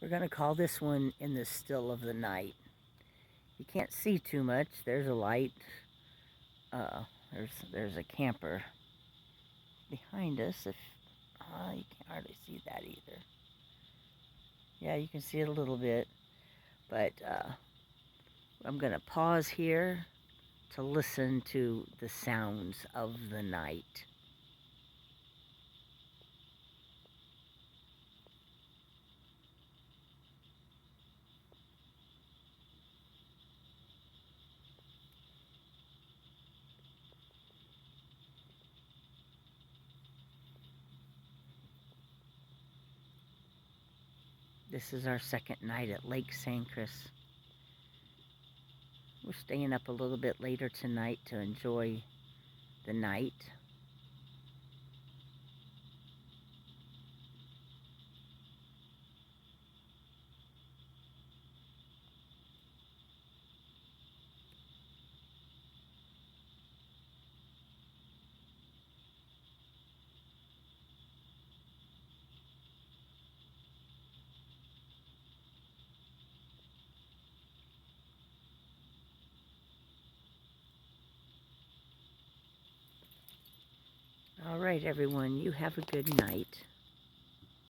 We're going to call this one In the Still of the Night. You can't see too much. There's a light. There's a camper behind us. If you can't hardly see that either. Yeah, you can see it a little bit. But I'm going to pause here to listen to the sounds of the night. This is our second night at Lake Sancres. We're staying up a little bit later tonight to enjoy the night. All right, everyone, you have a good night.